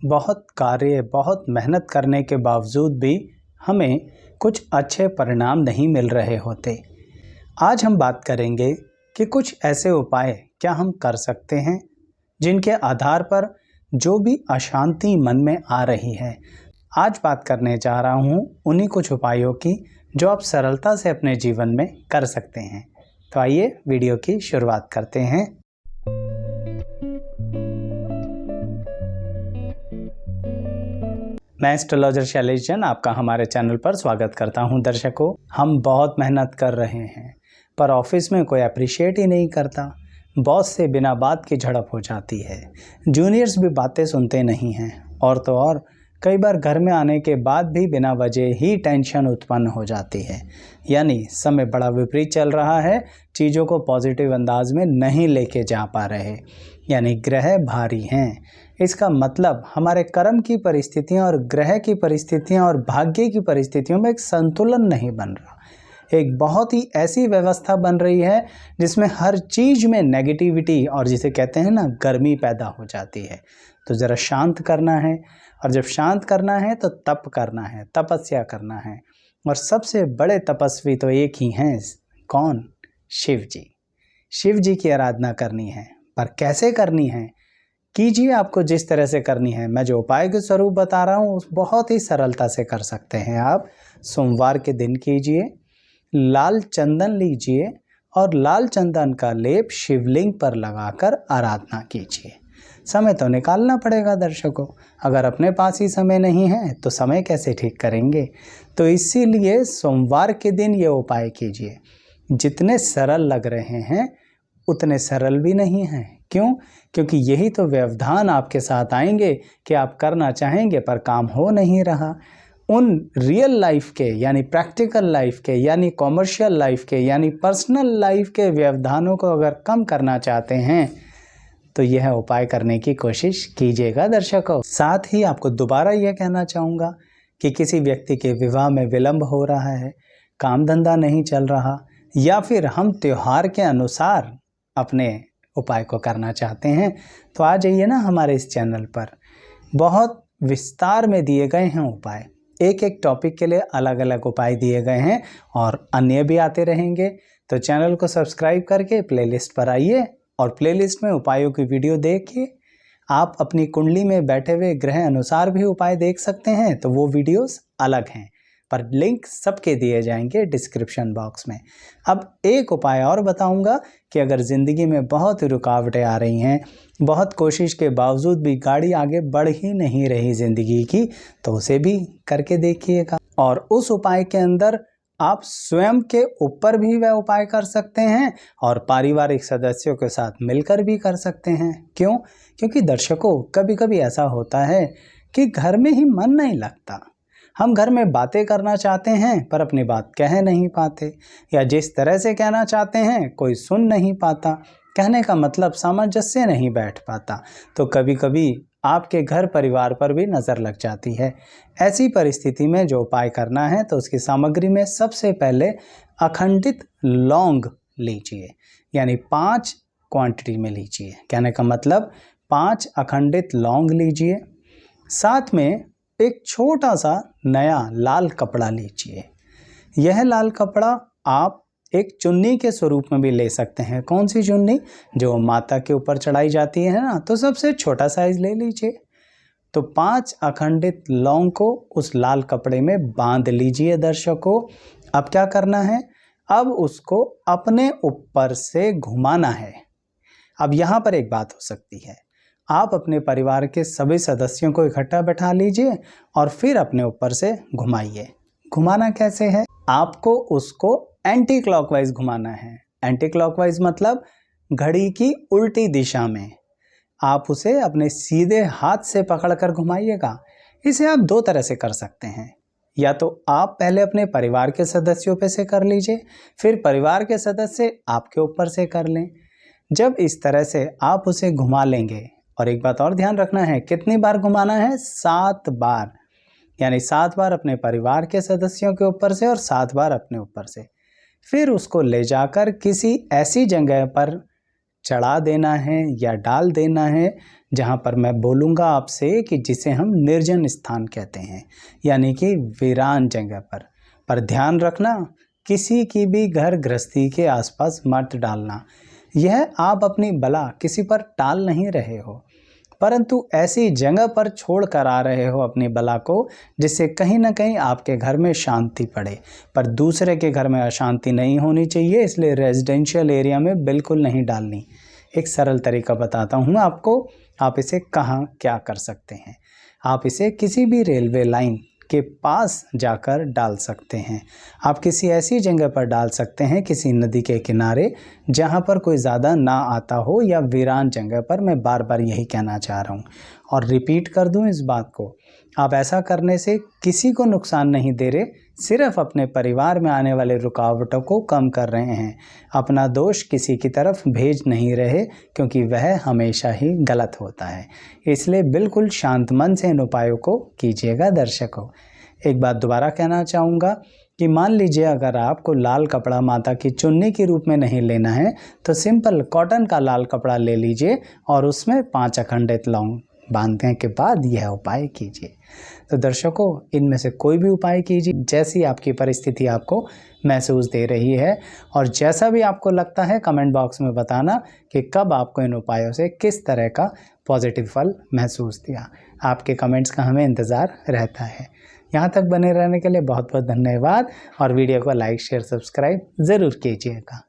बहुत कार्य, बहुत मेहनत करने के बावजूद भी हमें कुछ अच्छे परिणाम नहीं मिल रहे होते। आज हम बात करेंगे कि कुछ ऐसे उपाय क्या हम कर सकते हैं जिनके आधार पर जो भी अशांति मन में आ रही है, आज बात करने जा रहा हूँ उन्हीं कुछ उपायों की जो आप सरलता से अपने जीवन में कर सकते हैं। तो आइए वीडियो की शुरुआत करते हैं। मैं एस्ट्रोलॉजर शैलेश जैन आपका हमारे चैनल पर स्वागत करता हूं। दर्शकों, हम बहुत मेहनत कर रहे हैं पर ऑफिस में कोई अप्रिशिएट ही नहीं करता। बॉस से बिना बात की झड़प हो जाती है, जूनियर्स भी बातें सुनते नहीं हैं और तो और कई बार घर में आने के बाद भी बिना वजह ही टेंशन उत्पन्न हो जाती है। यानी समय बड़ा विपरीत चल रहा है, चीज़ों को पॉजिटिव अंदाज में नहीं लेके जा पा रहे, यानी ग्रह भारी हैं। इसका मतलब हमारे कर्म की परिस्थितियां और ग्रह की परिस्थितियां और भाग्य की परिस्थितियों में एक संतुलन नहीं बन रहा। एक बहुत ही ऐसी व्यवस्था बन रही है जिसमें हर चीज़ में नेगेटिविटी और जिसे कहते हैं ना गर्मी पैदा हो जाती है। तो ज़रा शांत करना है, और जब शांत करना है तो तप करना है, तपस्या करना है। और सबसे बड़े तपस्वी तो एक ही हैं, कौन? शिव जी। शिव जी की आराधना करनी है, पर कैसे करनी है? कीजिए, आपको जिस तरह से करनी है। मैं जो उपाय के स्वरूप बता रहा हूँ उस बहुत ही सरलता से कर सकते हैं आप। सोमवार के दिन कीजिए, लाल चंदन लीजिए और लाल चंदन का लेप शिवलिंग पर लगाकर आराधना कीजिए। समय तो निकालना पड़ेगा दर्शकों, अगर अपने पास ही समय नहीं है तो समय कैसे ठीक करेंगे। तो इसीलिए सोमवार के दिन ये उपाय कीजिए। जितने सरल लग रहे हैं उतने सरल भी नहीं हैं। क्यों? क्योंकि यही तो व्यवधान आपके साथ आएंगे कि आप करना चाहेंगे पर काम हो नहीं रहा। उन रियल लाइफ के यानी प्रैक्टिकल लाइफ के यानी कॉमर्शियल लाइफ के यानी पर्सनल लाइफ के व्यवधानों को अगर कम करना चाहते हैं तो यह उपाय करने की कोशिश कीजिएगा दर्शकों। साथ ही आपको दोबारा यह कहना चाहूँगा कि किसी व्यक्ति के विवाह में विलंब हो रहा है, काम धंधा नहीं चल रहा, या फिर हम त्योहार के अनुसार अपने उपाय को करना चाहते हैं तो आ जाइए ना हमारे इस चैनल पर। बहुत विस्तार में दिए गए हैं उपाय, एक एक टॉपिक के लिए अलग अलग उपाय दिए गए हैं और अन्य भी आते रहेंगे। तो चैनल को सब्सक्राइब करके प्लेलिस्ट पर आइए और प्लेलिस्ट में उपायों की वीडियो देखिए। आप अपनी कुंडली में बैठे हुए ग्रह अनुसार भी उपाय देख सकते हैं, तो वो वीडियोस अलग हैं, पर लिंक सबके दिए जाएंगे डिस्क्रिप्शन बॉक्स में। अब एक उपाय और बताऊंगा कि अगर ज़िंदगी में बहुत रुकावटें आ रही हैं, बहुत कोशिश के बावजूद भी गाड़ी आगे बढ़ ही नहीं रही ज़िंदगी की, तो उसे भी करके देखिएगा। और उस उपाय के अंदर आप स्वयं के ऊपर भी वह उपाय कर सकते हैं और पारिवारिक सदस्यों के साथ मिलकर भी कर सकते हैं। क्यों? क्योंकि दर्शकों, कभी कभी ऐसा होता है कि घर में ही मन नहीं लगता। हम घर में बातें करना चाहते हैं पर अपनी बात कह नहीं पाते, या जिस तरह से कहना चाहते हैं कोई सुन नहीं पाता। कहने का मतलब सामंजस्य नहीं बैठ पाता। तो कभी कभी आपके घर परिवार पर भी नज़र लग जाती है। ऐसी परिस्थिति में जो उपाय करना है तो उसकी सामग्री में सबसे पहले अखंडित लौंग लीजिए, यानी 5 क्वांटिटी में लीजिए। कहने का मतलब 5 अखंडित लौंग लीजिए। साथ में एक छोटा सा नया लाल कपड़ा लीजिए। यह लाल कपड़ा आप एक चुन्नी के स्वरूप में भी ले सकते हैं। कौन सी चुन्नी? जो माता के ऊपर चढ़ाई जाती है ना, तो सबसे छोटा साइज ले लीजिए। तो 5 अखंडित लौंग को उस लाल कपड़े में बांध लीजिए दर्शकों। अब क्या करना है? अब उसको अपने ऊपर से घुमाना है। अब यहाँ पर एक बात हो सकती है, आप अपने परिवार के सभी सदस्यों को इकट्ठा बैठा लीजिए और फिर अपने ऊपर से घुमाइए। घुमाना कैसे है? आपको उसको एंटी क्लॉकवाइज घुमाना है। एंटी क्लॉकवाइज मतलब घड़ी की उल्टी दिशा में। आप उसे अपने सीधे हाथ से पकड़कर घुमाइएगा। इसे आप 2 तरह से कर सकते हैं। या तो आप पहले अपने परिवार के सदस्यों पे से कर लीजिए, फिर परिवार के सदस्य आपके ऊपर से कर लें। जब इस तरह से आप उसे घुमा लेंगे, और एक बात और ध्यान रखना है, कितनी बार घुमाना है? 7 बार, यानी 7 बार अपने परिवार के सदस्यों के ऊपर से और 7 बार अपने ऊपर से। फिर उसको ले जाकर किसी ऐसी जगह पर चढ़ा देना है या डाल देना है जहाँ पर मैं बोलूँगा आपसे कि जिसे हम निर्जन स्थान कहते हैं, यानी कि वीरान जगह पर ध्यान रखना, किसी की भी घर गृहस्थी के आसपास मत डालना। यह आप अपनी बला किसी पर टाल नहीं रहे हो, परंतु ऐसी जगह पर छोड़ कर आ रहे हो अपनी बला को जिससे कहीं ना कहीं आपके घर में शांति पड़े। पर दूसरे के घर में अशांति नहीं होनी चाहिए, इसलिए रेजिडेंशियल एरिया में बिल्कुल नहीं डालनी। एक सरल तरीका बताता हूँ आपको, आप इसे कहाँ क्या कर सकते हैं। आप इसे किसी भी रेलवे लाइन के पास जाकर डाल सकते हैं। आप किसी ऐसी जगह पर डाल सकते हैं, किसी नदी के किनारे, जहाँ पर कोई ज़्यादा ना आता हो, या वीरान जगह पर। मैं बार बार यही कहना चाह रहा हूँ और रिपीट कर दूँ इस बात को। आप ऐसा करने से किसी को नुकसान नहीं दे रहे, सिर्फ अपने परिवार में आने वाले रुकावटों को कम कर रहे हैं। अपना दोष किसी की तरफ भेज नहीं रहे, क्योंकि वह हमेशा ही गलत होता है। इसलिए बिल्कुल शांत मन से इन उपायों को कीजिएगा। दर्शकों, एक बात दोबारा कहना चाहूँगा कि मान लीजिए अगर आपको लाल कपड़ा माता की चुन्नी के रूप में नहीं लेना है, तो सिंपल कॉटन का लाल कपड़ा ले लीजिए और उसमें 5 अखंडित लौंग बांधने के बाद यह उपाय कीजिए। तो दर्शकों, इनमें से कोई भी उपाय कीजिए जैसी आपकी परिस्थिति आपको महसूस दे रही है, और जैसा भी आपको लगता है कमेंट बॉक्स में बताना कि कब आपको इन उपायों से किस तरह का पॉजिटिव फल महसूस दिया। आपके कमेंट्स का हमें इंतज़ार रहता है। यहाँ तक बने रहने के लिए बहुत बहुत धन्यवाद, और वीडियो को लाइक शेयर सब्सक्राइब ज़रूर कीजिएगा।